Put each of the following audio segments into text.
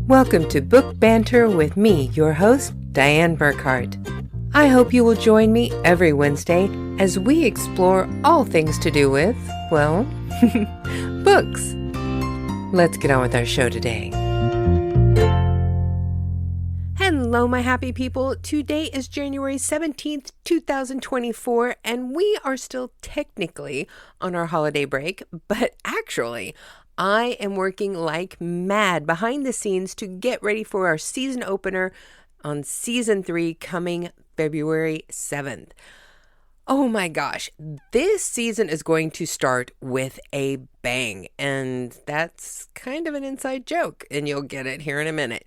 Welcome to Book Banter with me, your host, Dianne Burckhardt. I hope you will join me every Wednesday as we explore all things to do with, well, books. Let's get on with our show today. Hello, my happy people. Today is January 17th, 2024, and we are still technically on our holiday break, but actually, I am working like mad behind the scenes to get ready for our season opener on season 3 coming February 7th. Oh my gosh, this season is going to start with a bang, and that's kind of an inside joke, and you'll get it here in a minute.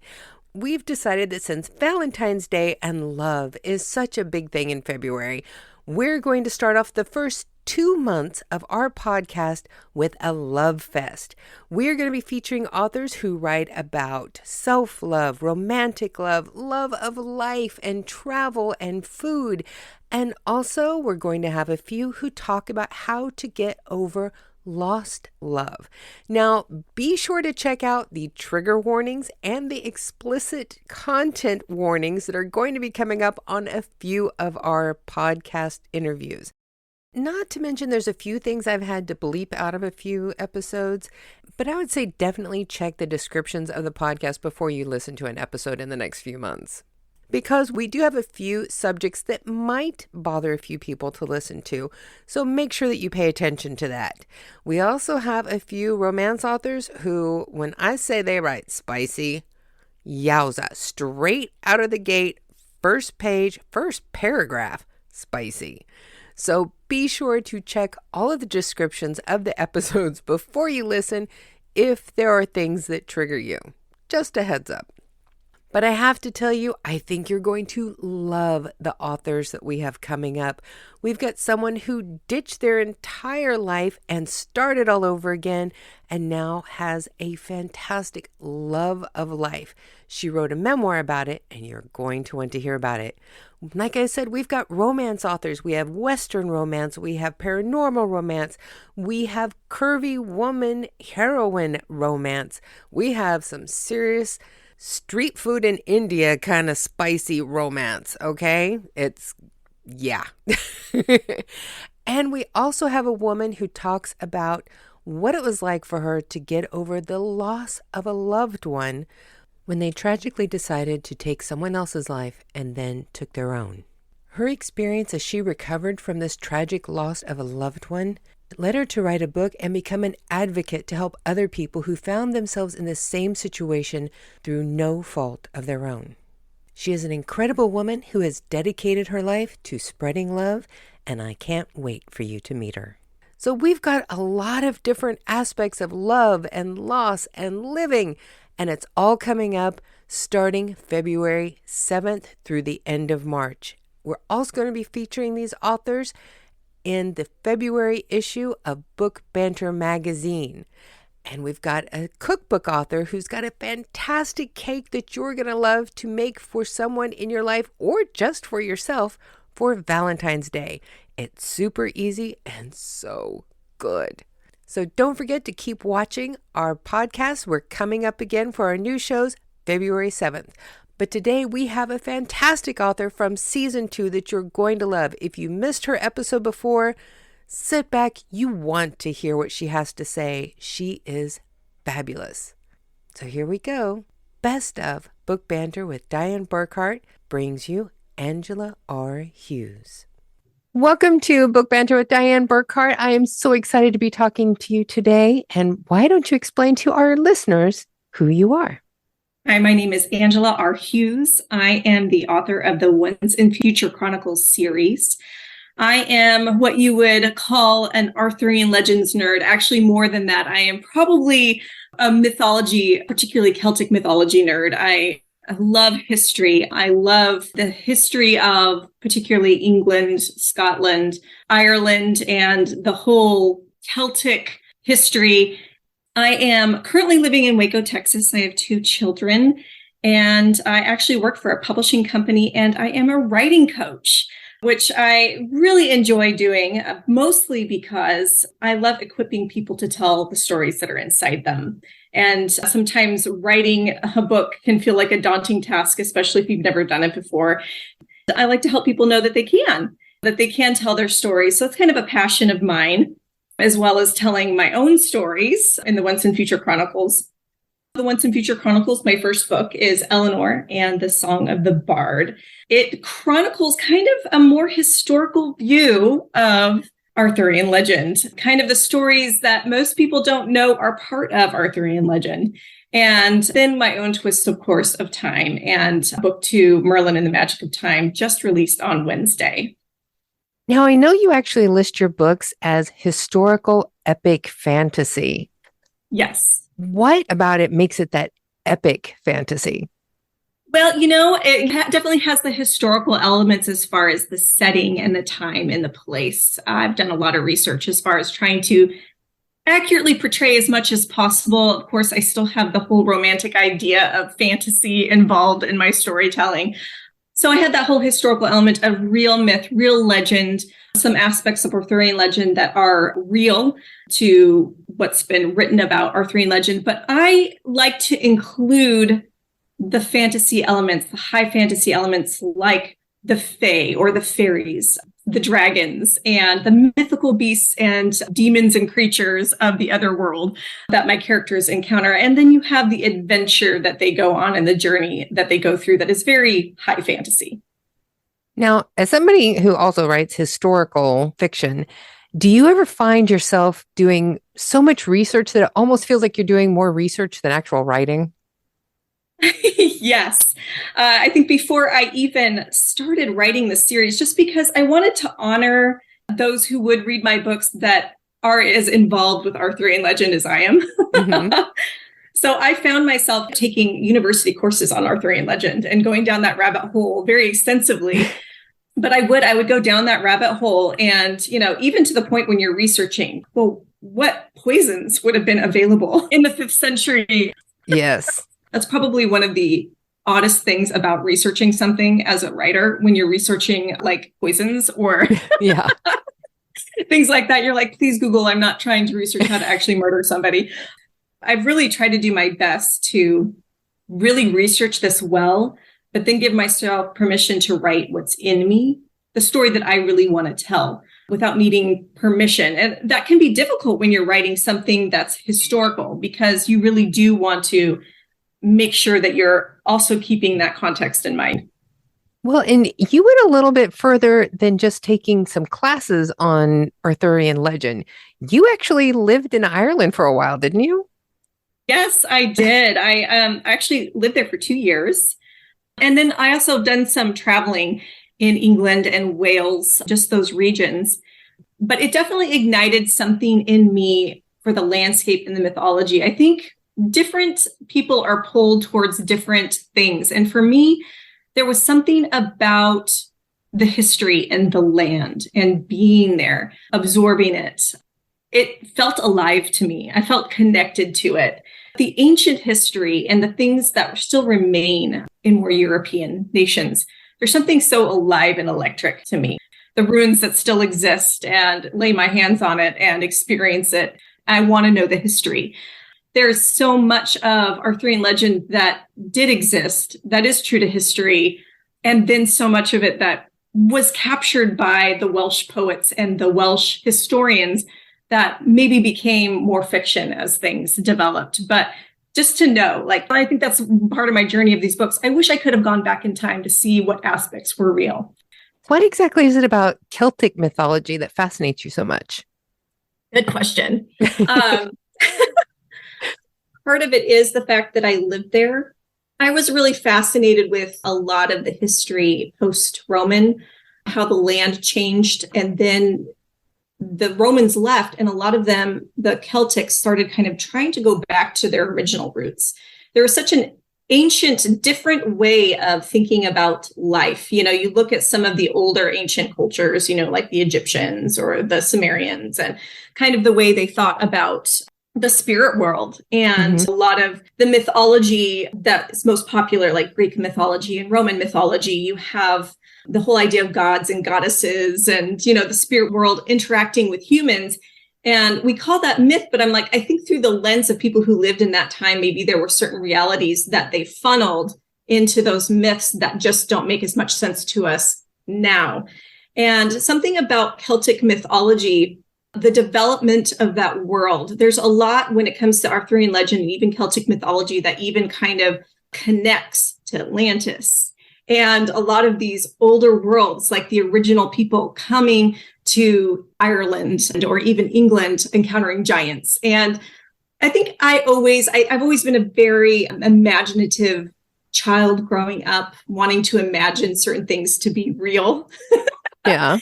We've decided that since Valentine's Day and love is such a big thing in February, we're going to start off the first 2 months of our podcast with a love fest. We're going to be featuring authors who write about self-love, romantic love, love of life, and travel and food. And also, we're going to have a few who talk about how to get over lost love. Now, be sure to check out the trigger warnings and the explicit content warnings that are going to be coming up on a few of our podcast interviews. Not to mention there's a few things I've had to bleep out of a few episodes, but I would say definitely check the descriptions of the podcast before you listen to an episode in the next few months. Because we do have a few subjects that might bother a few people to listen to, so make sure that you pay attention to that. We also have a few romance authors who, when I say they write spicy, yowza, straight out of the gate, first page, first paragraph, spicy. So be sure to check all of the descriptions of the episodes before you listen if there are things that trigger you. Just a heads up. But I have to tell you, I think you're going to love the authors that we have coming up. We've got someone who ditched their entire life and started all over again and now has a fantastic love of life. She wrote a memoir about it, and you're going to want to hear about it. Like I said, we've got romance authors. We have Western romance. We have paranormal romance. We have curvy woman heroine romance. We have some serious street food in India kind of spicy romance, okay? Yeah. And we also have a woman who talks about what it was like for her to get over the loss of a loved one when they tragically decided to take someone else's life and then took their own. Her experience as she recovered from this tragic loss of a loved one led her to write a book and become an advocate to help other people who found themselves in the same situation through no fault of their own. She is an incredible woman who has dedicated her life to spreading love, and I can't wait for you to meet her. So we've got a lot of different aspects of love and loss and living, and it's all coming up starting February 7th through the end of March. We're also going to be featuring these authors in the February issue of Book Banter magazine. And we've got a cookbook author who's got a fantastic cake that you're going to love to make for someone in your life or just for yourself for Valentine's Day. It's super easy and so good. So don't forget to keep watching our podcast. We're coming up again for our new shows February 7th. But today we have a fantastic author from season 2 that you're going to love. If you missed her episode before, sit back. You want to hear what she has to say. She is fabulous. So here we go. Best of Book Banter with Dianne Burckhardt brings you Angela R. Hughes. Welcome to Book Banter with Dianne Burckhardt. I am so excited to be talking to you today. And why don't you explain to our listeners who you are? Hi, my name is Angela R. Hughes. I am the author of the Once and Future Chronicles series. I am what you would call an Arthurian Legends nerd. Actually, more than that, I am probably a mythology, particularly Celtic mythology nerd. I love history. I love the history of particularly England, Scotland, Ireland, and the whole Celtic history. I am currently living in Waco, Texas. I have 2 children, and I actually work for a publishing company, and I am a writing coach. which I really enjoy doing, mostly because I love equipping people to tell the stories that are inside them. And sometimes writing a book can feel like a daunting task, especially if you've never done it before. I like to help people know that they can tell their stories. So it's kind of a passion of mine, as well as telling my own stories in the Once and Future Chronicles. The Once and Future Chronicles, my first book, is Eleanor and the Song of the Bard. It chronicles kind of a more historical view of Arthurian legend, kind of the stories that most people don't know are part of Arthurian legend. And then my own twist, of course, of time, and book 2, Merlin and the Magic of Time, just released on Wednesday. Now, I know you actually list your books as historical epic fantasy. Yes. What about it makes it that epic fantasy? Well, it definitely has the historical elements as far as the setting and the time and the place. I've done a lot of research as far as trying to accurately portray as much as possible. Of course, I still have the whole romantic idea of fantasy involved in my storytelling. So I had that whole historical element of real myth, real legend, some aspects of Arthurian legend that are real to what's been written about Arthurian legend. But I like to include the fantasy elements, the high fantasy elements like the fae or the fairies, the dragons, and the mythical beasts and demons and creatures of the other world that my characters encounter. And then you have the adventure that they go on and the journey that they go through that is very high fantasy. Now, as somebody who also writes historical fiction, do you ever find yourself doing so much research that it almost feels like you're doing more research than actual writing? Yes. I think before I even started writing the series, just because I wanted to honor those who would read my books that are as involved with Arthurian legend as I am. Mm-hmm. So I found myself taking university courses on Arthurian legend and going down that rabbit hole very extensively. But I would go down that rabbit hole and, even to the point when you're researching, well, what poisons would have been available in the 5th century? Yes. That's probably one of the oddest things about researching something as a writer, when you're researching like poisons or yeah, things like that. You're like, please Google, I'm not trying to research how to actually murder somebody. I've really tried to do my best to really research this well, but then give myself permission to write what's in me, the story that I really want to tell without needing permission. And that can be difficult when you're writing something that's historical, because you really do want to make sure that you're also keeping that context in mind. Well, and you went a little bit further than just taking some classes on Arthurian legend. You actually lived in Ireland for a while, didn't you? Yes, I did. I actually lived there for 2 years. And then I also done some traveling in England and Wales, just those regions. But it definitely ignited something in me for the landscape and the mythology. I think different people are pulled towards different things. And for me, there was something about the history and the land and being there, absorbing it. It felt alive to me. I felt connected to it. The ancient history and the things that still remain in more European nations, there's something so alive and electric to me. The ruins that still exist, and lay my hands on it and experience it. I want to know the history. There's so much of Arthurian legend that did exist, that is true to history, and then so much of it that was captured by the Welsh poets and the Welsh historians that maybe became more fiction as things developed. But just to know, I think that's part of my journey of these books. I wish I could have gone back in time to see what aspects were real. What exactly is it about Celtic mythology that fascinates you so much? Good question. Part of it is the fact that I lived there. I was really fascinated with a lot of the history post-Roman, how the land changed, and then the Romans left, and a lot of them, the Celtics, started kind of trying to go back to their original roots. There was such an ancient, different way of thinking about life. You look at some of the older ancient cultures, like the Egyptians or the Sumerians, and kind of the way they thought about the spirit world, and a lot of the mythology that is most popular, like Greek mythology and Roman mythology. You have the whole idea of gods and goddesses and, the spirit world interacting with humans. And we call that myth, but I'm like, I think through the lens of people who lived in that time, maybe there were certain realities that they funneled into those myths that just don't make as much sense to us now. And something about Celtic mythology, the development of that world, there's a lot when it comes to Arthurian legend and even Celtic mythology that even kind of connects to Atlantis and a lot of these older worlds, like the original people coming to Ireland or even England, encountering giants. And I think I've always been a very imaginative child growing up, wanting to imagine certain things to be real. Yeah.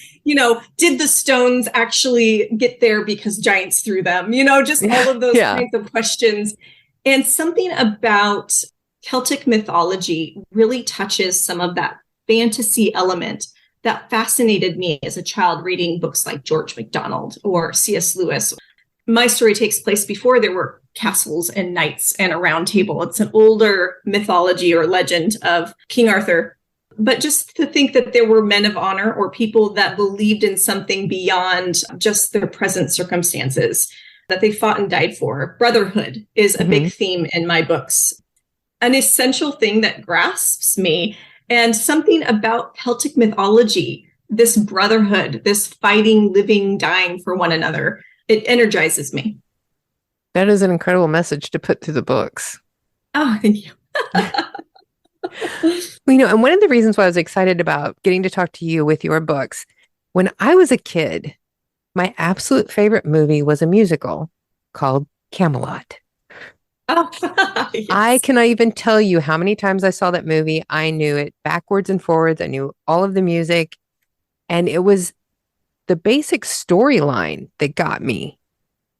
Did the stones actually get there because giants threw them? Just all of those kinds of questions. And something about Celtic mythology really touches some of that fantasy element that fascinated me as a child reading books like George MacDonald or C.S. Lewis. My story takes place before there were castles and knights and a round table. It's an older mythology or legend of King Arthur. But just to think that there were men of honor or people that believed in something beyond just their present circumstances, that they fought and died for. Brotherhood is a big theme in my books. An essential thing that grasps me, and something about Celtic mythology, this brotherhood, this fighting, living, dying for one another, it energizes me. That is an incredible message to put through the books. Oh, thank you. And one of the reasons why I was excited about getting to talk to you with your books, when I was a kid, my absolute favorite movie was a musical called Camelot. Oh, yes. I cannot even tell you how many times I saw that movie. I knew it backwards and forwards. I knew all of the music. And it was the basic storyline that got me.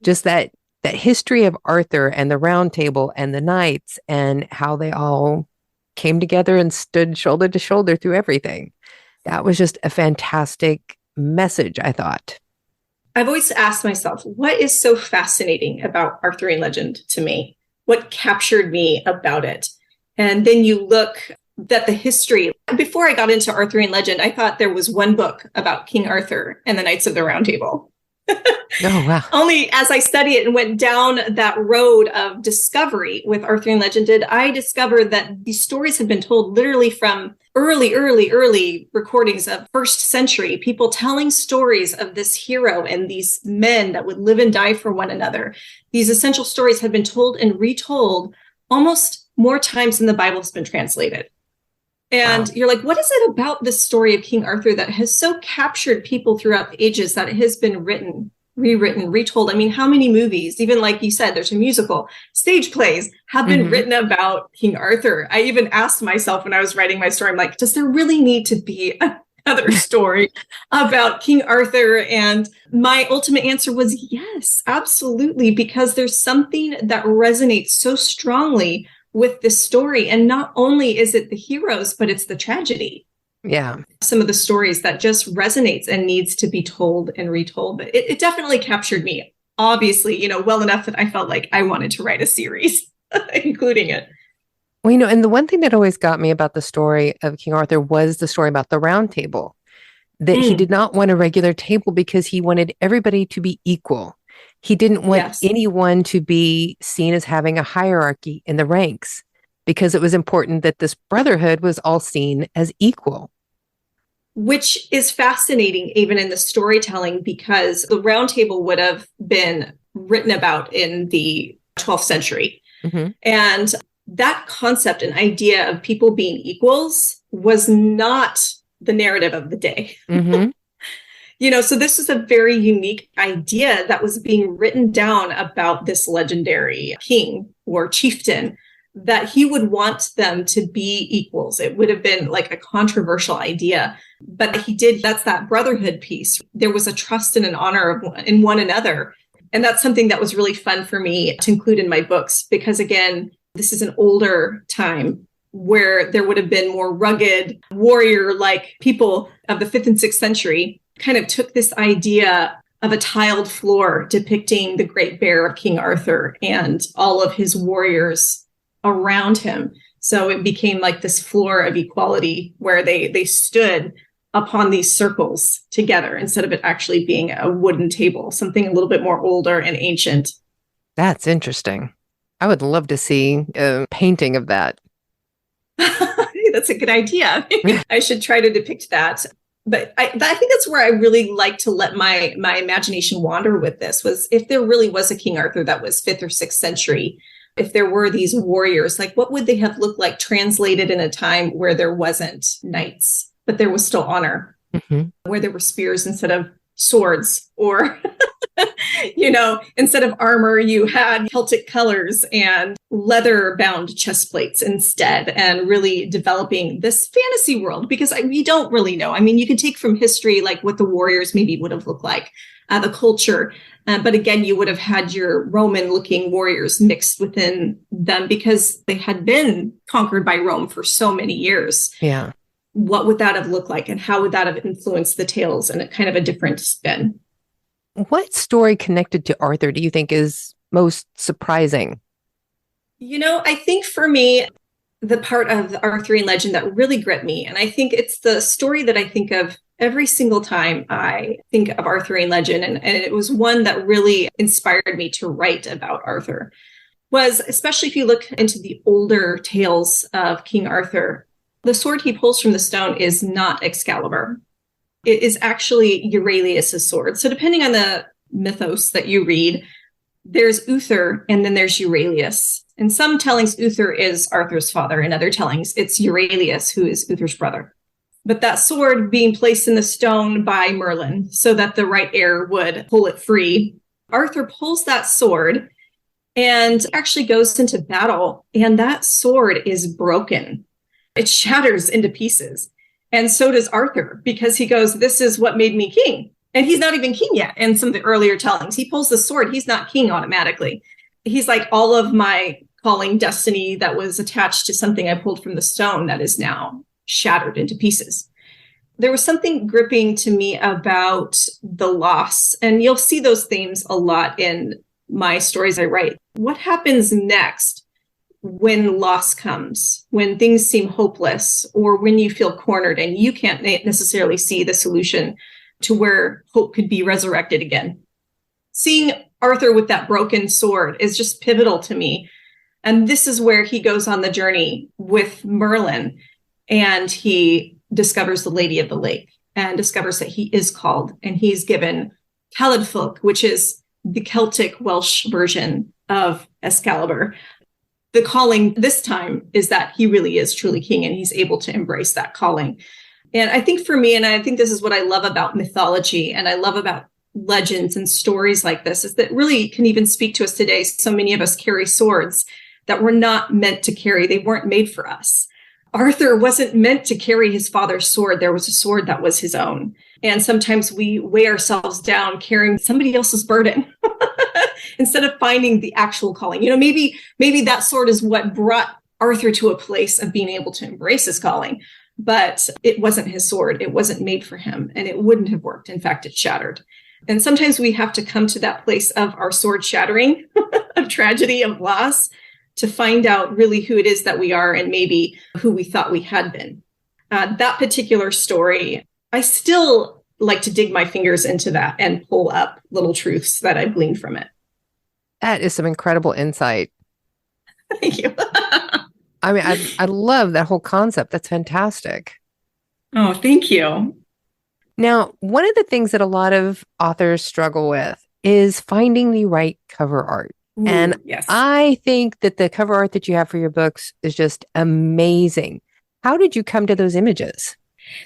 Just that history of Arthur and the Round Table and the knights and how they all came together and stood shoulder to shoulder through everything. That was just a fantastic message, I thought. I've always asked myself, what is so fascinating about Arthurian legend to me? What captured me about it? And then you look at the history. Before I got into Arthurian legend, I thought there was one book about King Arthur and the Knights of the Round Table. Oh, wow. Only as I studied it and went down that road of discovery with Arthurian legend did I discover that these stories had been told literally from early recordings of first century, people telling stories of this hero and these men that would live and die for one another. These essential stories have been told and retold almost more times than the Bible has been translated. And You're like, what is it about this story of King Arthur that has so captured people throughout the ages that it has been written, rewritten, retold? I mean, how many movies, even like you said, there's a musical, stage plays have been written about King Arthur. I even asked myself when I was writing my story, I'm like, does there really need to be another story about King Arthur? And my ultimate answer was yes, absolutely, because there's something that resonates so strongly with this story. And not only is it the heroes, but it's the tragedy. Yeah. Some of the stories that just resonates and needs to be told and retold. But it definitely captured me, obviously, well enough that I felt like I wanted to write a series, including it. Well, and the one thing that always got me about the story of King Arthur was the story about the Round Table, that he did not want a regular table because he wanted everybody to be equal. He didn't want anyone to be seen as having a hierarchy in the ranks because it was important that this brotherhood was all seen as equal. Which is fascinating even in the storytelling, because the Round Table would have been written about in the 12th century. And that concept and idea of people being equals was not the narrative of the day. So this is a very unique idea that was being written down about this legendary king or chieftain, that he would want them to be equals. It would have been like a controversial idea, but he did. That's that brotherhood piece. There was a trust and an honor in one another. And that's something that was really fun for me to include in my books, because again, this is an older time where there would have been more rugged warrior-like people of the 5th and 6th century kind of took this idea of a tiled floor depicting the great bear of King Arthur and all of his warriors around him. So it became like this floor of equality where they stood upon these circles together instead of it actually being a wooden table, something a little bit more older and ancient. That's interesting. I would love to see a painting of that. That's a good idea. I should try to depict that. But I think that's where I really like to let my imagination wander with this, was if there really was a King Arthur that was 5th or 6th century, if there were these warriors, like what would they have looked like translated in a time where there wasn't knights, but there was still honor, where there were spears instead of swords, or, instead of armor, you had Celtic colors and leather bound chest plates instead, and really developing this fantasy world, because we don't really know. I mean, you can take from history, like what the warriors maybe would have looked like, the culture. But again, you would have had your Roman looking warriors mixed within them because they had been conquered by Rome for so many years. Yeah. What would that have looked like, and how would that have influenced the tales in a kind of a different spin? What story connected to Arthur do you think is most surprising? I think for me, the part of the Arthurian legend that really gripped me, and I think it's the story that I think of every single time I think of Arthurian legend, and it was one that really inspired me to write about Arthur, was, especially if you look into the older tales of King Arthur, the sword he pulls from the stone is not Excalibur. It is actually Euralius' sword. So depending on the mythos that you read, there's Uther and then there's Euralius. In some tellings, Uther is Arthur's father. In other tellings, it's Euralius who is Uther's brother. But that sword being placed in the stone by Merlin so that the right heir would pull it free. Arthur pulls that sword and actually goes into battle, and that sword is broken. It shatters into pieces. And so does Arthur, because he goes, this is what made me king. And he's not even king yet. In some of the earlier tellings, he pulls the sword. He's not king automatically. He's like, all of my calling, destiny that was attached to something I pulled from the stone that is now shattered into pieces. There was something gripping to me about the loss. And you'll see those themes a lot in my stories I write. What happens next when loss comes, when things seem hopeless, or when you feel cornered and you can't necessarily see the solution to where hope could be resurrected again? Seeing Arthur with that broken sword is just pivotal to me. And this is where he goes on the journey with Merlin, and he discovers the Lady of the Lake and discovers that he is called, and he's given Caladfilch, which is the Celtic Welsh version of Excalibur. The calling this time is that he really is truly king, and he's able to embrace that calling. And I think for me, and I think this is what I love about mythology and I love about legends and stories like this, is that really can even speak to us today. So many of us carry swords that were not meant to carry. They weren't made for us. Arthur wasn't meant to carry his father's sword. There was a sword that was his own. And sometimes we weigh ourselves down carrying somebody else's burden instead of finding the actual calling. Maybe that sword is what brought Arthur to a place of being able to embrace his calling, but it wasn't his sword. It wasn't made for him, and it wouldn't have worked. In fact, it shattered. And sometimes we have to come to that place of our sword shattering, of tragedy, of loss, to find out really who it is that we are and maybe who we thought we had been. That particular story, I still like to dig my fingers into that and pull up little truths that I've gleaned from it. That is some incredible insight. Thank you. I mean, I love that whole concept. That's fantastic. Oh, thank you. Now, one of the things that a lot of authors struggle with is finding the right cover art. Ooh, and yes. I think that the cover art that you have for your books is just amazing. How did you come to those images?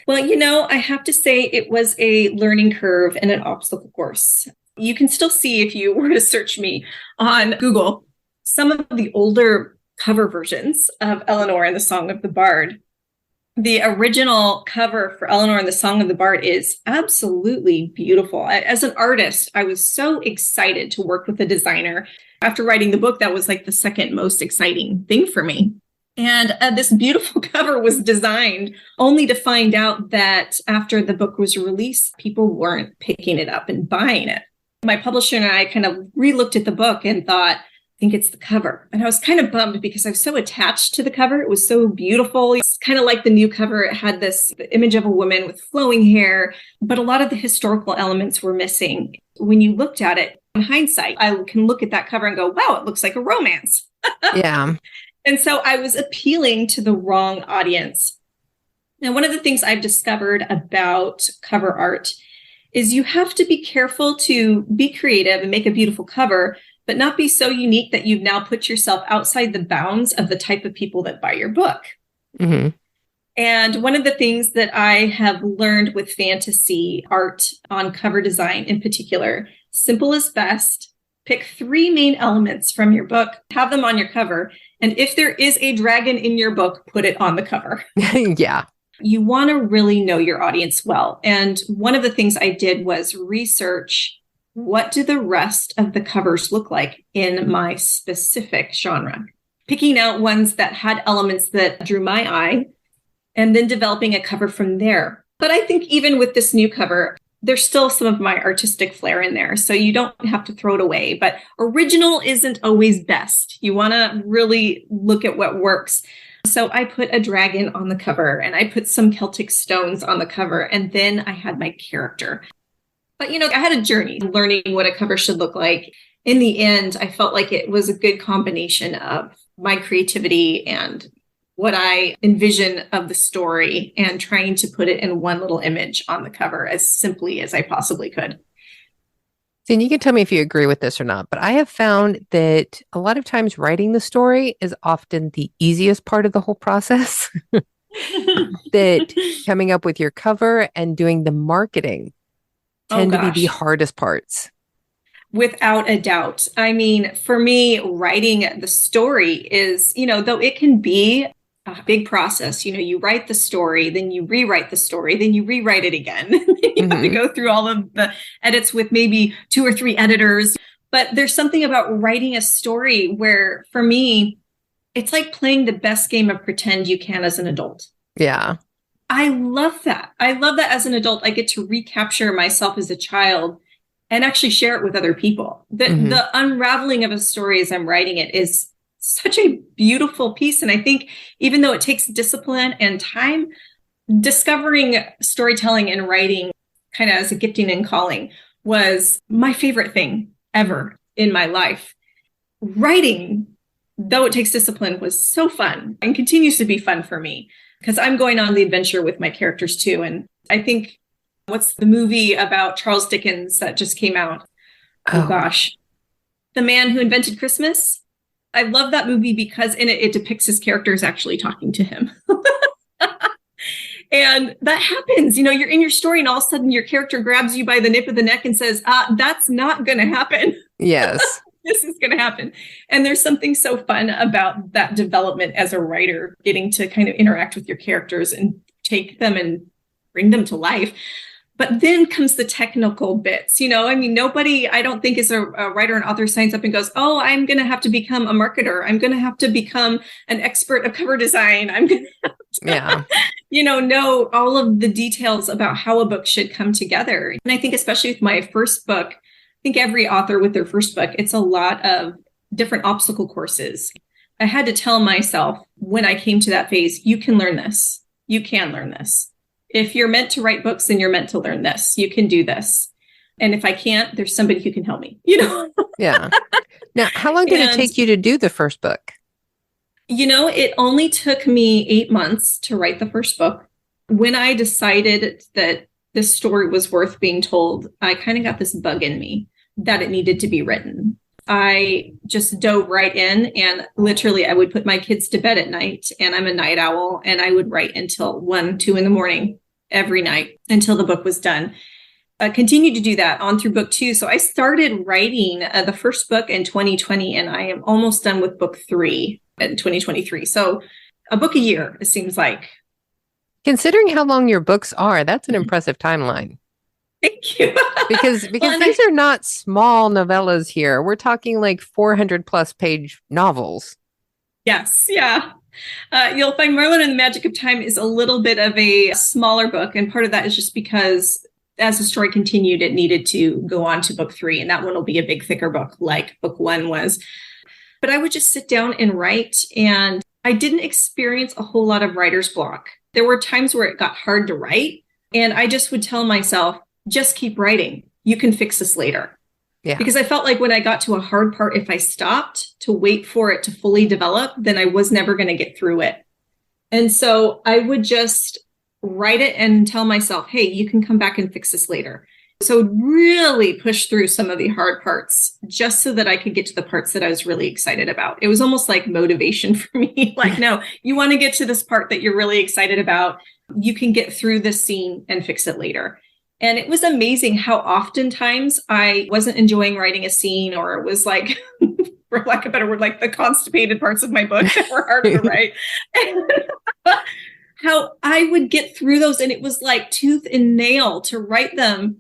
Well, I have to say it was a learning curve and an obstacle course. You can still see, if you were to search me on Google, some of the older cover versions of Eleanor and the Song of the Bard. The original cover for Eleanor and the Song of the Bard is absolutely beautiful. As an artist, I was so excited to work with a designer. After writing the book, that was like the second most exciting thing for me. And this beautiful cover was designed only to find out that after the book was released, people weren't picking it up and buying it. My publisher and I kind of re-looked at the book and thought, think it's the cover. And I was kind of bummed because I was so attached to the cover. It was so beautiful. It's kind of like the new cover. It had this image of a woman with flowing hair, but a lot of the historical elements were missing. When you looked at it, in hindsight, I can look at that cover and go, wow, it looks like a romance. Yeah. And so I was appealing to the wrong audience. Now, one of the things I've discovered about cover art is you have to be careful to be creative and make a beautiful cover, but not be so unique that you've now put yourself outside the bounds of the type of people that buy your book. Mm-hmm. And one of the things that I have learned with fantasy art on cover design in particular, simple is best. Pick 3 main elements from your book, have them on your cover. And if there is a dragon in your book, put it on the cover. Yeah. You want to really know your audience well. And one of the things I did was research, what do the rest of the covers look like in my specific genre? Picking out ones that had elements that drew my eye, and then developing a cover from there. But I think even with this new cover, there's still some of my artistic flair in there. So you don't have to throw it away. But original isn't always best. You want to really look at what works. So I put a dragon on the cover, and I put some Celtic stones on the cover, and then I had my character. But, I had a journey learning what a cover should look like. In the end, I felt like it was a good combination of my creativity and what I envision of the story and trying to put it in one little image on the cover as simply as I possibly could. And you can tell me if you agree with this or not, but I have found that a lot of times writing the story is often the easiest part of the whole process. That coming up with your cover and doing the marketing tend to be the hardest parts. Without a doubt. I mean, for me, writing the story is, though it can be a big process. You write the story, then you rewrite the story, then you rewrite it again. You have to go through all of the edits with maybe 2 or 3 editors. But there's something about writing a story where, for me, it's like playing the best game of pretend you can as an adult. Yeah. I love that. I love that as an adult, I get to recapture myself as a child and actually share it with other people. The unraveling of a story as I'm writing it is such a beautiful piece. And I think even though it takes discipline and time, discovering storytelling and writing kind of as a gifting and calling was my favorite thing ever in my life. Writing, though it takes discipline, was so fun and continues to be fun for me because I'm going on the adventure with my characters too. And I think, what's the movie about Charles Dickens that just came out? Oh gosh. The Man Who Invented Christmas. I love that movie because in it depicts his characters actually talking to him. And that happens, you're in your story and all of a sudden your character grabs you by the nape of the neck and says, that's not going to happen. Yes. This is going to happen. And there's something so fun about that development as a writer, getting to kind of interact with your characters and take them and bring them to life. But then comes the technical bits. Nobody, I don't think, is a writer and author signs up and goes, oh, I'm going to have to become a marketer. I'm going to have to become an expert of cover design. I'm going to have to, know all of the details about how a book should come together. And I think especially with my first book, I think every author with their first book, it's a lot of different obstacle courses. I had to tell myself when I came to that phase, you can learn this. You can learn this. If you're meant to write books, then you're meant to learn this. You can do this. And if I can't, there's somebody who can help me, Yeah. Now, how long did it take you to do the first book? It only took me 8 months to write the first book. When I decided that this story was worth being told, I kind of got this bug in me that it needed to be written. I just dove right in, and literally I would put my kids to bed at night, and I'm a night owl, and I would write until 1, 2 in the morning every night until the book was done. I continued to do that on through book 2. So I started writing the first book in 2020, and I am almost done with book 3 in 2023. So a book a year, it seems like. Considering how long your books are, that's an impressive timeline. Thank you. because these are not small novellas here. We're talking like 400 plus page novels. Yes. Yeah. You'll find Merlin and the Magic of Time is a little bit of a smaller book. And part of that is just because as the story continued, it needed to go on to book 3. And that one will be a big, thicker book like book 1 was. but I would just sit down and write. And I didn't experience a whole lot of writer's block. There were times where it got hard to write. And I just would tell myself, just keep writing. You can fix this later. Yeah. Because I felt like when I got to a hard part, if I stopped to wait for it to fully develop, then I was never going to get through it. And so I would just write it and tell myself, hey, you can come back and fix this later. So really push through some of the hard parts just so that I could get to the parts that I was really excited about. It was almost like motivation for me. Like, no, you want to get to this part that you're really excited about. You can get through this scene and fix it later. And it was amazing how oftentimes I wasn't enjoying writing a scene, or it was like, for lack of a better word, like the constipated parts of my book that were hard to write. How I would get through those, and it was like tooth and nail to write them.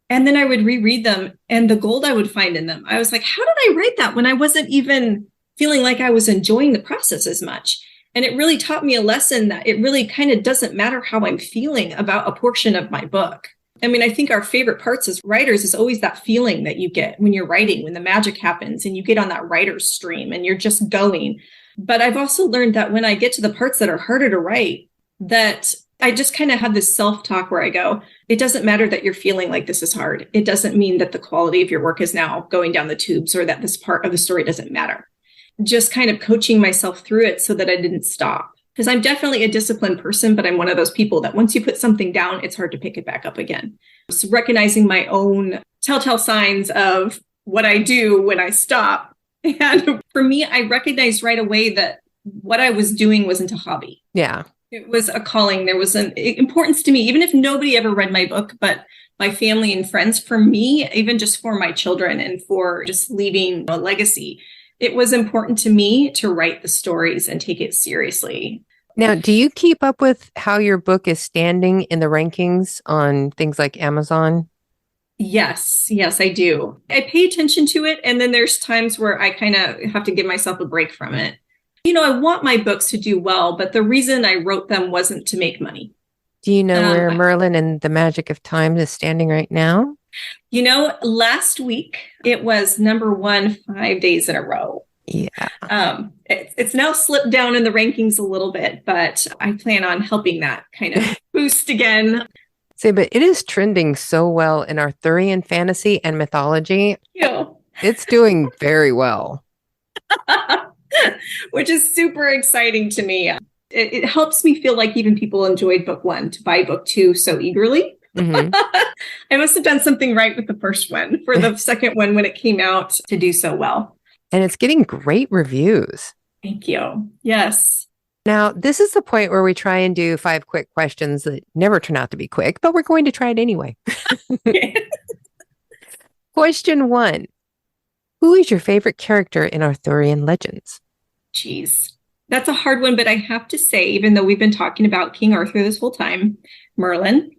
And then I would reread them, and the gold I would find in them. I was like, how did I write that when I wasn't even feeling like I was enjoying the process as much? And it really taught me a lesson that it really kind of doesn't matter how I'm feeling about a portion of my book. I mean, I think our favorite parts as writers is always that feeling that you get when you're writing, when the magic happens and you get on that writer's stream and you're just going. But I've also learned that when I get to the parts that are harder to write, that I just kind of have this self-talk where I go, it doesn't matter that you're feeling like this is hard. It doesn't mean that the quality of your work is now going down the tubes, or that this part of the story doesn't matter. Just kind of coaching myself through it so that I didn't stop. Because I'm definitely a disciplined person, but I'm one of those people that once you put something down, it's hard to pick it back up again. So recognizing my own telltale signs of what I do when I stop. And for me, I recognized right away that what I was doing wasn't a hobby. Yeah. It was a calling. There was an importance to me, even if nobody ever read my book, but my family and friends, for me, even just for my children and for just leaving a legacy, it was important to me to write the stories and take it seriously. Now, do you keep up with how your book is standing in the rankings on things like Amazon? Yes, I do. I pay attention to it. And then there's times where I kind of have to give myself a break from it. You know, I want my books to do well, but the reason I wrote them wasn't to make money. Do you know where Merlin and the Magic of Time is standing right now? You know, last week it was number 1 5 days in a row. Yeah. It's now slipped down in the rankings a little bit, but I plan on helping that kind of boost again. Say, but it is trending so well in Arthurian fantasy and mythology. Yeah. It's doing very well. Which is super exciting to me. It helps me feel like even people enjoyed book 1 to buy book 2 so eagerly. Mm-hmm. I must have done something right with the first one for the second one when it came out to do so well. And it's getting great reviews. Thank you. Yes. Now, this is the point where we try and do 5 quick questions that never turn out to be quick, but we're going to try it anyway. Question 1. Who is your favorite character in Arthurian Legends? Geez, that's a hard one, but I have to say, even though we've been talking about King Arthur this whole time, Merlin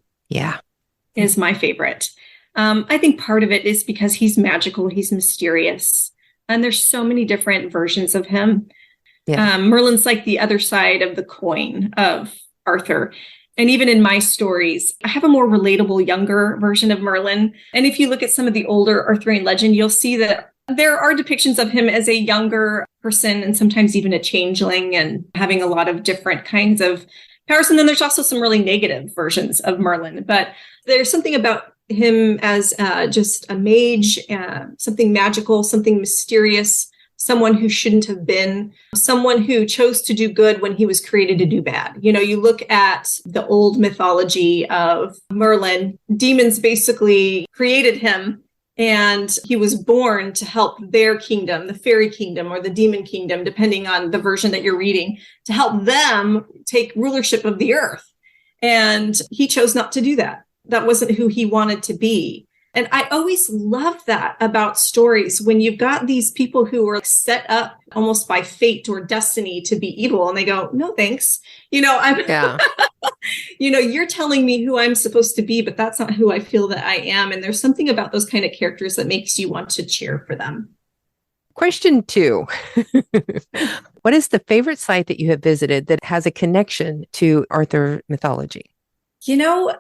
is my favorite. I think part of it is because he's magical, he's mysterious, and there's so many different versions of him. Yeah. Merlin's like the other side of the coin of Arthur. And even in my stories, I have a more relatable, younger version of Merlin. And if you look at some of the older Arthurian legend, you'll see that there are depictions of him as a younger person and sometimes even a changeling and having a lot of different kinds of powers. And then there's also some really negative versions of Merlin. But there's something about him as just a mage, something magical, something mysterious, someone who shouldn't have been, someone who chose to do good when he was created to do bad. You know, you look at the old mythology of Merlin, demons basically created him, and he was born to help their kingdom, the fairy kingdom or the demon kingdom, depending on the version that you're reading, to help them take rulership of the earth. And he chose not to do that. That wasn't who he wanted to be. And I always love that about stories when you've got these people who are set up almost by fate or destiny to be evil, and they go, no, thanks. You know, you're telling me who I'm supposed to be, but that's not who I feel that I am. And there's something about those kind of characters that makes you want to cheer for them. Question 2. What is the favorite site that you have visited that has a connection to Arthur mythology? You know,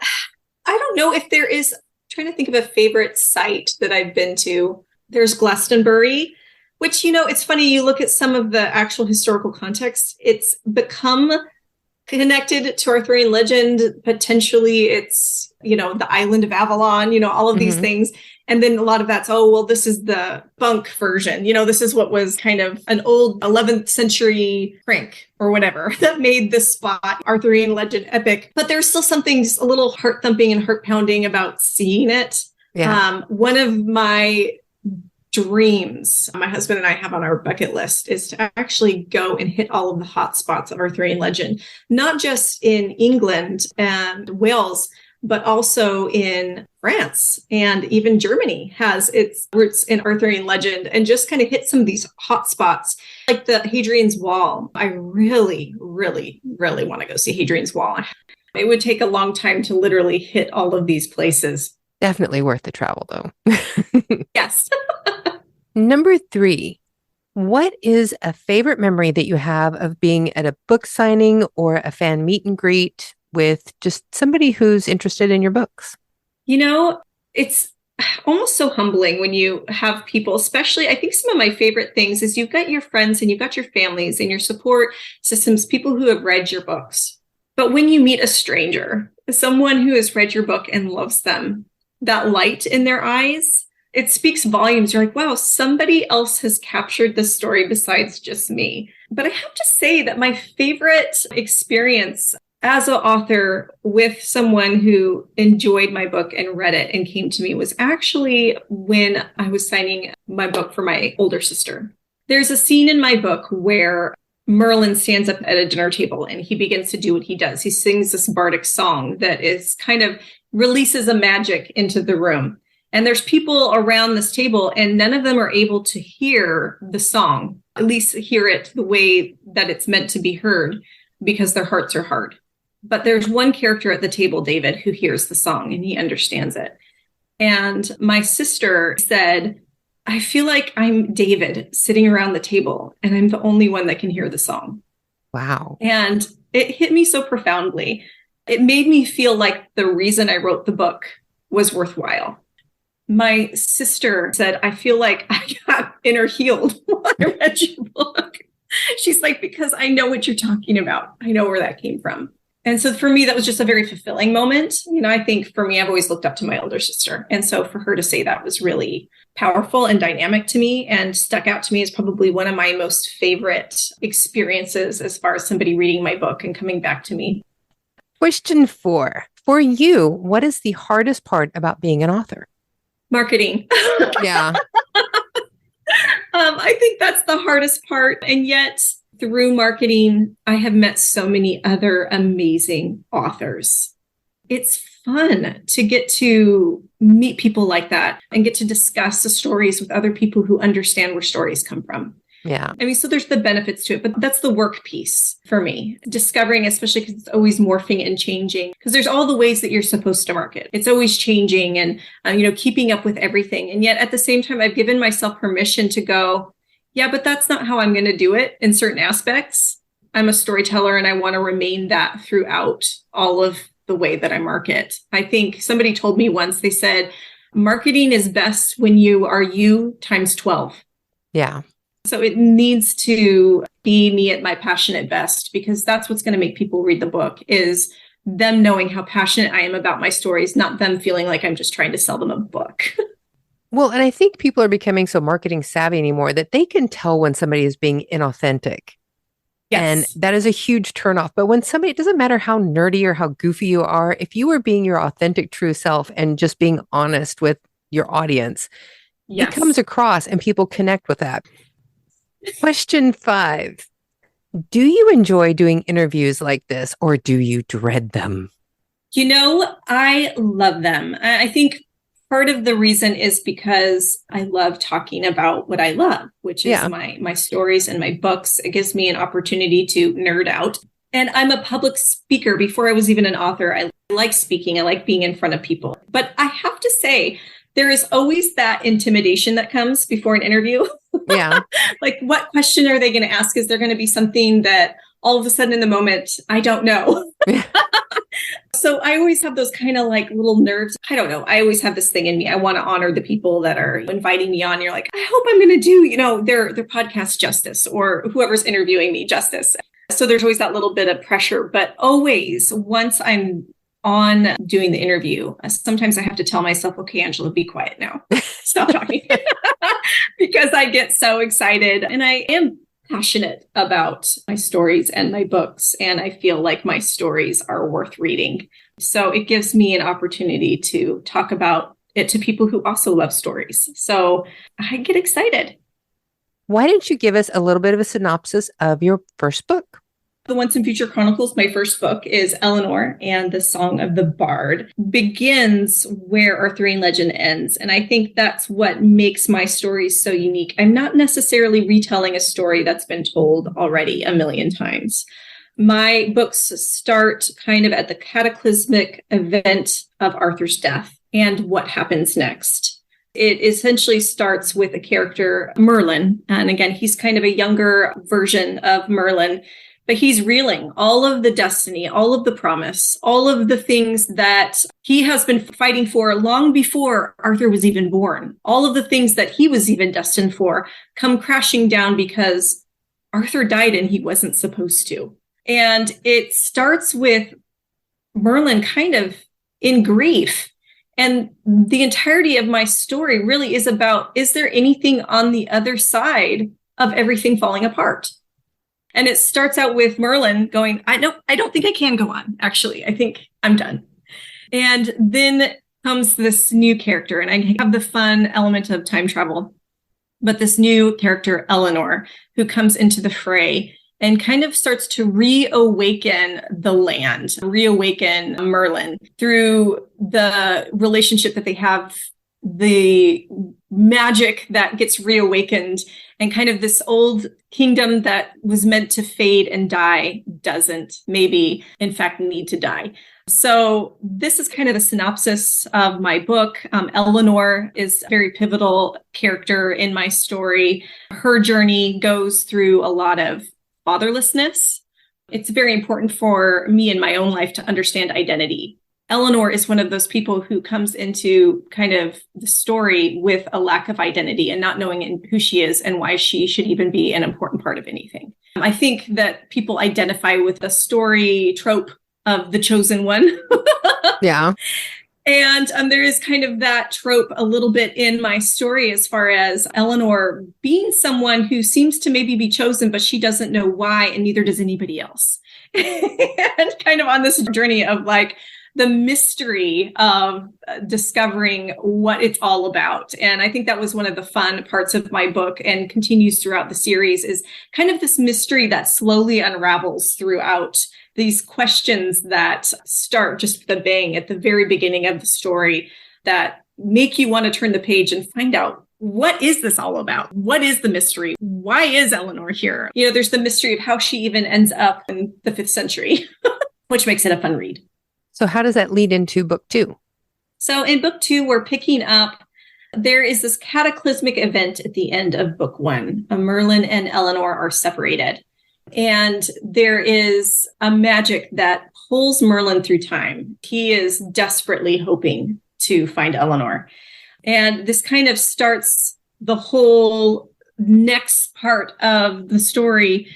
I don't know if there is. Trying to think of a favorite site that I've been to. There's Glastonbury. Which, it's funny, you look at some of the actual historical context, it's become connected to Arthurian legend. Potentially it's, the island of Avalon, all of these things. And then a lot of that's, this is the bunk version. This is what was kind of an old 11th century prank or whatever that made this spot Arthurian legend epic. But there's still something just a little heart thumping and heart pounding about seeing it. Yeah. One of my dreams my husband and I have on our bucket list is to actually go and hit all of the hot spots of Arthurian legend, not just in England and Wales, but also in France, and even Germany has its roots in Arthurian legend, and just kind of hit some of these hot spots like the Hadrian's Wall. I really, really, really want to go see Hadrian's Wall. It would take a long time to literally hit all of these places. Definitely worth the travel, though. Yes. Number 3, what is a favorite memory that you have of being at a book signing or a fan meet and greet with just somebody who's interested in your books? It's almost so humbling when you have people, especially, I think some of my favorite things is you've got your friends and you've got your families and your support systems, people who have read your books. But when you meet a stranger, someone who has read your book and loves them, that light in their eyes, it speaks volumes. You're like, wow, somebody else has captured this story besides just me. But I have to say that my favorite experience as an author with someone who enjoyed my book and read it and came to me was actually when I was signing my book for my older sister. There's a scene in my book where Merlin stands up at a dinner table and he begins to do what he does. He sings this bardic song that is kind of releases a magic into the room. And there's people around this table and none of them are able to hear the song, at least hear it the way that it's meant to be heard, because their hearts are hard. But there's one character at the table, David, who hears the song and he understands it. And my sister said, I feel like I'm David sitting around the table and I'm the only one that can hear the song. Wow. And it hit me so profoundly. It made me feel like the reason I wrote the book was worthwhile. My sister said, I feel like I got inner healed when I read your book. She's like, because I know what you're talking about. I know where that came from. And so for me, that was just a very fulfilling moment. I think for me, I've always looked up to my older sister. And so for her to say that was really powerful and dynamic to me and stuck out to me as probably one of my most favorite experiences as far as somebody reading my book and coming back to me. Question 4. For you, what is the hardest part about being an author? Marketing. Yeah. I think that's the hardest part. And yet through marketing, I have met so many other amazing authors. It's fun to get to meet people like that and get to discuss the stories with other people who understand where stories come from. Yeah. So there's the benefits to it, but that's the work piece for me. Discovering, especially because it's always morphing and changing, because there's all the ways that you're supposed to market. It's always changing and, keeping up with everything. And yet at the same time, I've given myself permission to go, yeah, but that's not how I'm going to do it in certain aspects. I'm a storyteller and I want to remain that throughout all of the way that I market. I think somebody told me once, they said, marketing is best when you are you times 12. Yeah. So it needs to be me at my passionate best, because that's what's going to make people read the book, is them knowing how passionate I am about my stories, not them feeling like I'm just trying to sell them a book. Well, and I think people are becoming so marketing savvy anymore that they can tell when somebody is being inauthentic. Yes. And that is a huge turnoff. But when somebody, it doesn't matter how nerdy or how goofy you are, if you are being your authentic, true self and just being honest with your audience, yes, it comes across and people connect with that. Question 5. Do you enjoy doing interviews like this, or do you dread them? I love them. I think part of the reason is because I love talking about what I love, which is my stories and my books. It gives me an opportunity to nerd out. And I'm a public speaker. Before I was even an author, I like speaking. I like being in front of people. But I have to say, there is always that intimidation that comes before an interview. Yeah. Like, what question are they going to ask? Is there going to be something that all of a sudden in the moment, I don't know? So I always have those kind of like little nerves. I don't know. I always have this thing in me. I want to honor the people that are inviting me on. You're like, I hope I'm going to do, their podcast justice, or whoever's interviewing me justice. So there's always that little bit of pressure. But always, once I'm on doing the interview, sometimes I have to tell myself, okay, Angela, be quiet now. Stop talking. Because I get so excited, and I am passionate about my stories and my books, and I feel like my stories are worth reading. So it gives me an opportunity to talk about it to people who also love stories. So I get excited. Why don't you give us a little bit of a synopsis of your first book? The Once and Future Chronicles, my first book, is Eleanor and the Song of the Bard. Begins where Arthurian legend ends. And I think that's what makes my stories so unique. I'm not necessarily retelling a story that's been told already a million times. My books start kind of at the cataclysmic event of Arthur's death and what happens next. It essentially starts with a character, Merlin. And again, he's kind of a younger version of Merlin. But he's reeling all of the destiny, all of the promise, all of the things that he has been fighting for long before Arthur was even born. All of the things that he was even destined for come crashing down because Arthur died and he wasn't supposed to. And it starts with Merlin kind of in grief. And the entirety of my story really is about, is there anything on the other side of everything falling apart? And it starts out with Merlin going, I don't think I can go on. Actually, I think I'm done. And then comes this new character, and I have the fun element of time travel. But this new character, Eleanor, who comes into the fray and kind of starts to reawaken the land, reawaken Merlin through the relationship that they have, the magic that gets reawakened, and kind of this old kingdom that was meant to fade and die doesn't, maybe in fact need to die. So this is kind of the synopsis of my book. Eleanor is a very pivotal character in my story. Her journey goes through a lot of fatherlessness. It's very important for me in my own life to understand identity. Eleanor is one of those people who comes into kind of the story with a lack of identity and not knowing who she is and why she should even be an important part of anything. I think that people identify with the story trope of the chosen one. Yeah. And there is kind of that trope a little bit in my story as far as Eleanor being someone who seems to maybe be chosen, but she doesn't know why, and neither does anybody else. And kind of on this journey of like, the mystery of discovering what it's all about. And I think that was one of the fun parts of my book and continues throughout the series, is kind of this mystery that slowly unravels throughout these questions that start just with a bang at the very beginning of the story that make you want to turn the page and find out, what is this all about? What is the mystery? Why is Eleanor here? There's the mystery of how she even ends up in the 5th century, which makes it a fun read. So how does that lead into book 2? So in book 2, we're picking up, there is this cataclysmic event at the end of book 1. Merlin and Eleanor are separated. And there is a magic that pulls Merlin through time. He is desperately hoping to find Eleanor. And this kind of starts the whole next part of the story.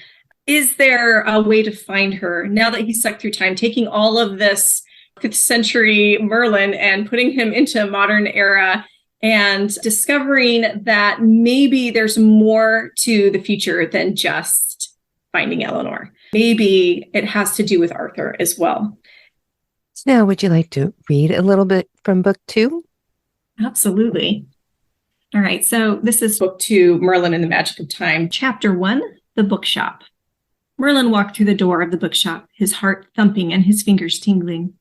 Is there a way to find her now that he's stuck through time, taking all of this 5th century Merlin and putting him into a modern era and discovering that maybe there's more to the future than just finding Eleanor. Maybe it has to do with Arthur as well. So now, would you like to read a little bit from book 2? Absolutely. All right. So this is book 2, Merlin and the Magic of Time. Chapter 1, The Bookshop. Merlin walked through the door of the bookshop, his heart thumping and his fingers tingling.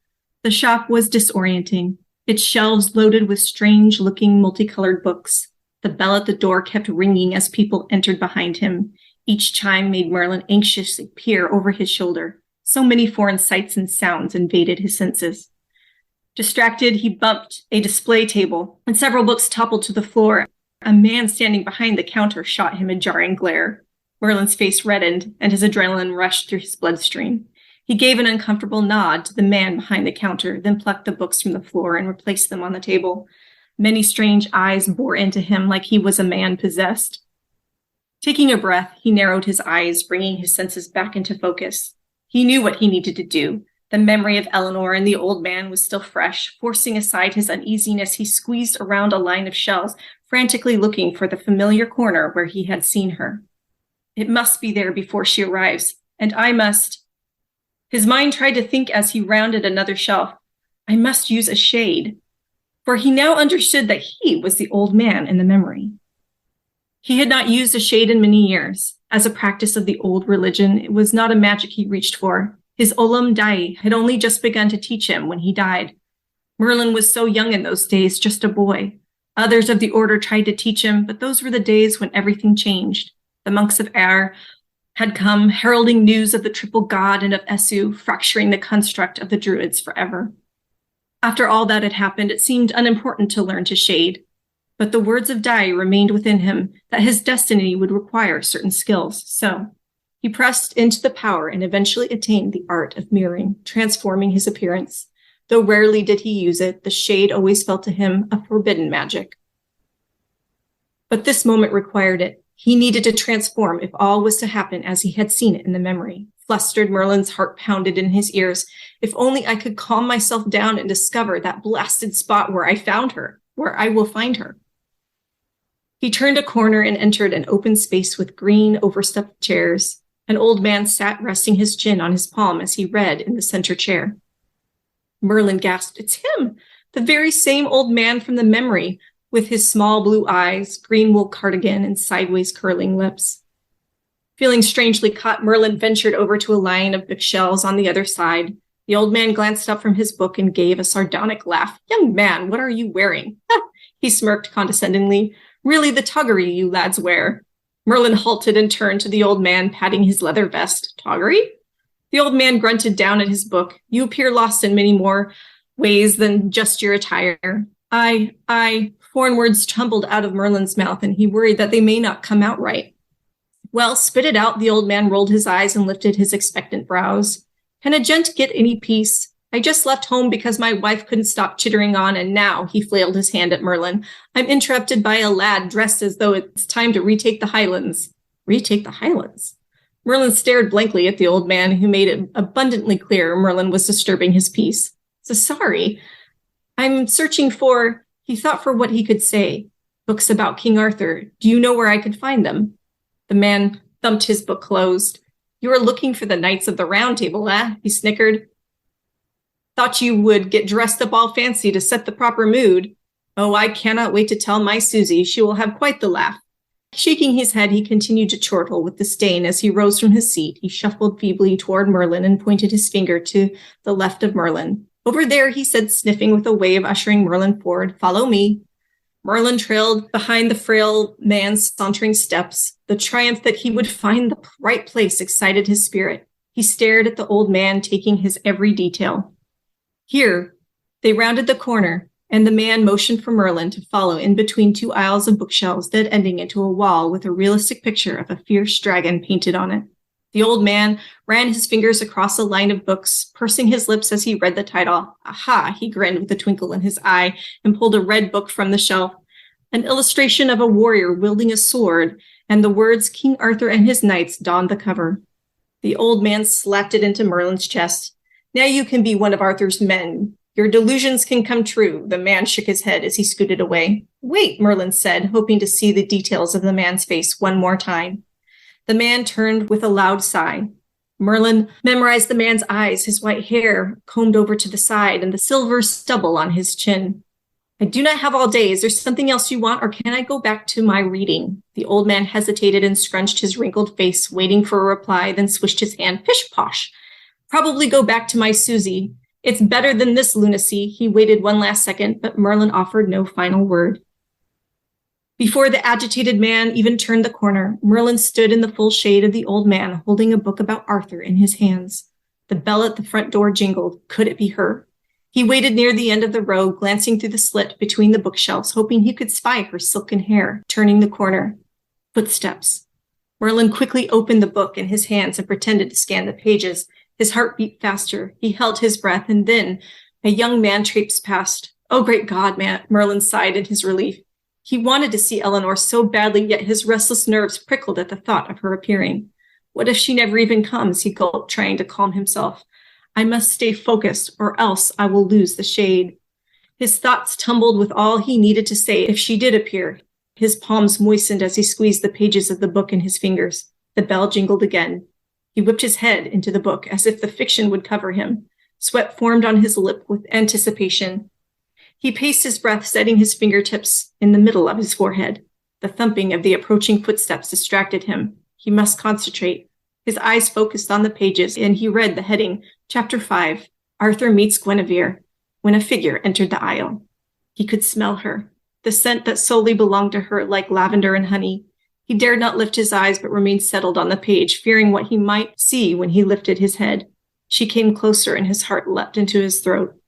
The shop was disorienting, its shelves loaded with strange-looking multicolored books. The bell at the door kept ringing as people entered behind him. Each chime made Merlin anxiously peer over his shoulder. So many foreign sights and sounds invaded his senses. Distracted, he bumped a display table, and several books toppled to the floor. A man standing behind the counter shot him a jarring glare. Merlin's face reddened, and his adrenaline rushed through his bloodstream. He gave an uncomfortable nod to the man behind the counter, then plucked the books from the floor and replaced them on the table. Many strange eyes bore into him like he was a man possessed. Taking a breath, he narrowed his eyes, bringing his senses back into focus. He knew what he needed to do. The memory of Eleanor and the old man was still fresh. Forcing aside his uneasiness, he squeezed around a line of shelves, frantically looking for the familiar corner where he had seen her. It must be there before she arrives, and I must... His mind tried to think as he rounded another shelf. I must use a shade, for he now understood that he was the old man in the memory. He had not used a shade in many years. As a practice of the old religion, it was not a magic he reached for. His Olam Dai had only just begun to teach him when he died. Merlin was so young in those days, just a boy. Others of the order tried to teach him, but those were the days when everything changed. The monks of Ayr had come, heralding news of the triple god and of Esu, fracturing the construct of the Druids forever. After all that had happened, it seemed unimportant to learn to shade. But the words of Dai remained within him, that his destiny would require certain skills. So he pressed into the power and eventually attained the art of mirroring, transforming his appearance. Though rarely did he use it, the shade always felt to him a forbidden magic. But this moment required it. He needed to transform if all was to happen as he had seen it in the memory. Flustered, Merlin's heart pounded in his ears. If only I could calm myself down and discover that blasted spot where I found her, where I will find her. He turned a corner and entered an open space with green, overstuffed chairs. An old man sat resting his chin on his palm as he read in the center chair. Merlin gasped, "It's him, the very same old man from the memory, with his small blue eyes, green wool cardigan, and sideways curling lips." Feeling strangely caught, Merlin ventured over to a line of bookshelves on the other side. The old man glanced up from his book and gave a sardonic laugh. "Young man, what are you wearing?" He smirked condescendingly. "Really the toggery you lads wear." Merlin halted and turned to the old man, patting his leather vest. "Toggery?" The old man grunted down at his book. "You appear lost in many more ways than just your attire." I, foreign words tumbled out of Merlin's mouth, and he worried that they may not come out right. "Well, spit it out." The old man rolled his eyes and lifted his expectant brows. "Can a gent get any peace? I just left home because my wife couldn't stop chittering on, and now," he flailed his hand at Merlin, "I'm interrupted by a lad dressed as though it's time to retake the Highlands." Retake the Highlands? Merlin stared blankly at the old man, who made it abundantly clear Merlin was disturbing his peace. "So sorry. I'm searching for..." He thought for what he could say. "Books about King Arthur. Do you know where I could find them?" The man thumped his book closed. "You are looking for the Knights of the Round Table, eh?" he snickered. "Thought you would get dressed up all fancy to set the proper mood. Oh, I cannot wait to tell my Susie. She will have quite the laugh." Shaking his head, he continued to chortle with disdain as he rose from his seat. He shuffled feebly toward Merlin and pointed his finger to the left of Merlin. "Over there," he said, sniffing with a wave ushering Merlin forward. "Follow me." Merlin trailed behind the frail man's sauntering steps. The triumph that he would find the right place excited his spirit. He stared at the old man, taking his every detail. Here, they rounded the corner, and the man motioned for Merlin to follow in between two aisles of bookshelves, dead ending into a wall with a realistic picture of a fierce dragon painted on it. The old man ran his fingers across a line of books, pursing his lips as he read the title. "Aha," he grinned with a twinkle in his eye and pulled a red book from the shelf. An illustration of a warrior wielding a sword, and the words "King Arthur and his Knights" donned the cover. The old man slapped it into Merlin's chest. "Now you can be one of Arthur's men. Your delusions can come true." The man shook his head as he scooted away. "Wait," Merlin said, hoping to see the details of the man's face one more time. The man turned with a loud sigh. Merlin memorized the man's eyes, his white hair combed over to the side, and the silver stubble on his chin. "I do not have all day. Is there something else you want, or can I go back to my reading?" The old man hesitated and scrunched his wrinkled face, waiting for a reply, then swished his hand. "Pish-posh. Probably go back to my Susie. It's better than this lunacy." He waited one last second, but Merlin offered no final word. Before the agitated man even turned the corner, Merlin stood in the full shade of the old man, holding a book about Arthur in his hands. The bell at the front door jingled. Could it be her? He waited near the end of the row, glancing through the slit between the bookshelves, hoping he could spy her silken hair, turning the corner. Footsteps. Merlin quickly opened the book in his hands and pretended to scan the pages. His heart beat faster. He held his breath, and then a young man traipsed past. Oh, great God, Merlin sighed in his relief. He wanted to see Eleanor so badly, yet his restless nerves prickled at the thought of her appearing. What if she never even comes, he gulped, trying to calm himself. I must stay focused, or else I will lose the shade. His thoughts tumbled with all he needed to say if she did appear. His palms moistened as he squeezed the pages of the book in his fingers. The bell jingled again. He whipped his head into the book as if the fiction would cover him. Sweat formed on his lip with anticipation. He paced his breath, setting his fingertips in the middle of his forehead. The thumping of the approaching footsteps distracted him. He must concentrate. His eyes focused on the pages, and he read the heading, Chapter 5, Arthur Meets Guinevere, when a figure entered the aisle. He could smell her, the scent that solely belonged to her, like lavender and honey. He dared not lift his eyes, but remained settled on the page, fearing what he might see when he lifted his head. She came closer, and his heart leapt into his throat.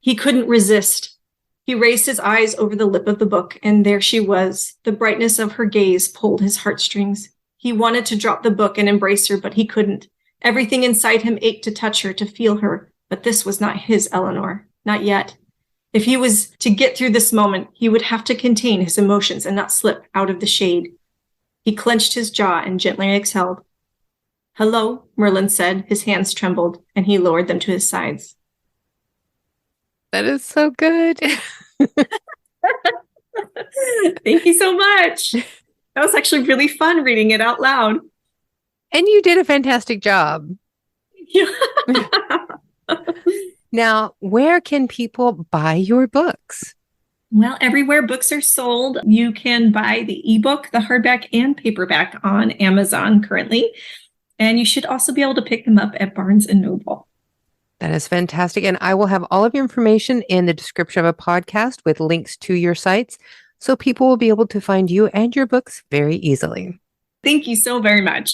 He couldn't resist. He raised his eyes over the lip of the book, and there she was. The brightness of her gaze pulled his heartstrings. He wanted to drop the book and embrace her, but he couldn't. Everything inside him ached to touch her, to feel her. But this was not his Eleanor. Not yet. If he was to get through this moment, he would have to contain his emotions and not slip out of the shade. He clenched his jaw and gently exhaled. Hello, Merlin said. His hands trembled, and he lowered them to his sides. That is so good. Thank you so much. That was actually really fun reading it out loud. And you did a fantastic job. Now, where can people buy your books? Well, everywhere books are sold. You can buy the ebook, the hardback, and paperback on Amazon currently. And you should also be able to pick them up at Barnes & Noble. That is fantastic. And I will have all of your information in the description of a podcast with links to your sites, so people will be able to find you and your books very easily. Thank you so very much.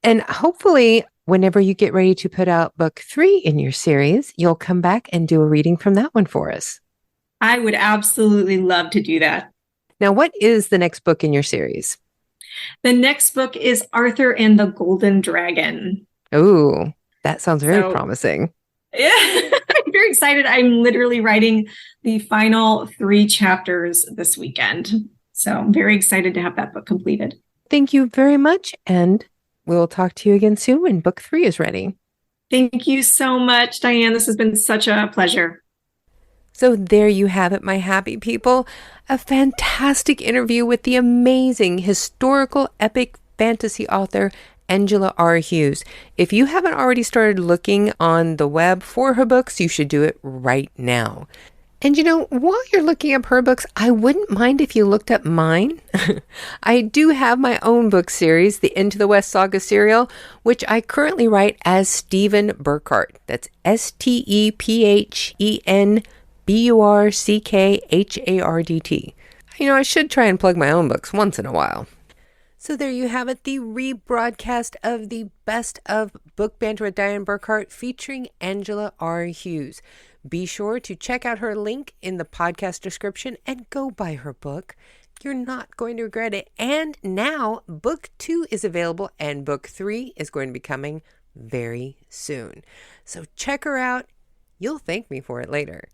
And hopefully, whenever you get ready to put out book 3 in your series, you'll come back and do a reading from that one for us. I would absolutely love to do that. Now, what is the next book in your series? The next book is Arthur and the Golden Dragon. Oh, that sounds very promising. Yeah, I'm very excited. I'm literally writing the final 3 chapters this weekend. So I'm very excited to have that book completed. Thank you very much. And we'll talk to you again soon when book 3 is ready. Thank you so much, Diane. This has been such a pleasure. So there you have it, my happy people. A fantastic interview with the amazing historical epic fantasy author, Angela R. Hughes. If you haven't already started looking on the web for her books, you should do it right now. And you know, while you're looking up her books, I wouldn't mind if you looked up mine. I do have my own book series, the Into the West Saga serial, which I currently write as Stephen Burckhardt. That's StephenBurckhardt. You know, I should try and plug my own books once in a while. So there you have it, the rebroadcast of the Best of Book Banter with Dianne Burckhardt featuring Angela R. Hughes. Be sure to check out her link in the podcast description and go buy her book. You're not going to regret it. And now book 2 is available and book 3 is going to be coming very soon. So check her out. You'll thank me for it later.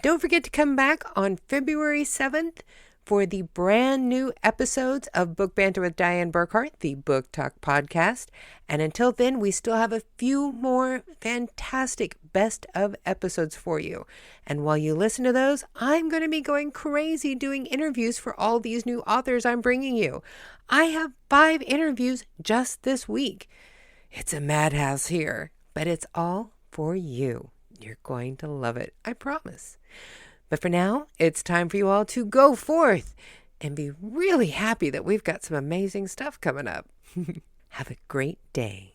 Don't forget to come back on February 7th for the brand new episodes of Book Banter with Dianne Burckhardt, the Book Talk podcast. And until then, we still have a few more fantastic best of episodes for you. And while you listen to those, I'm going to be going crazy doing interviews for all these new authors I'm bringing you. I have 5 interviews just this week. It's a madhouse here, but it's all for you. You're going to love it, I promise. But for now, it's time for you all to go forth and be really happy that we've got some amazing stuff coming up. Have a great day.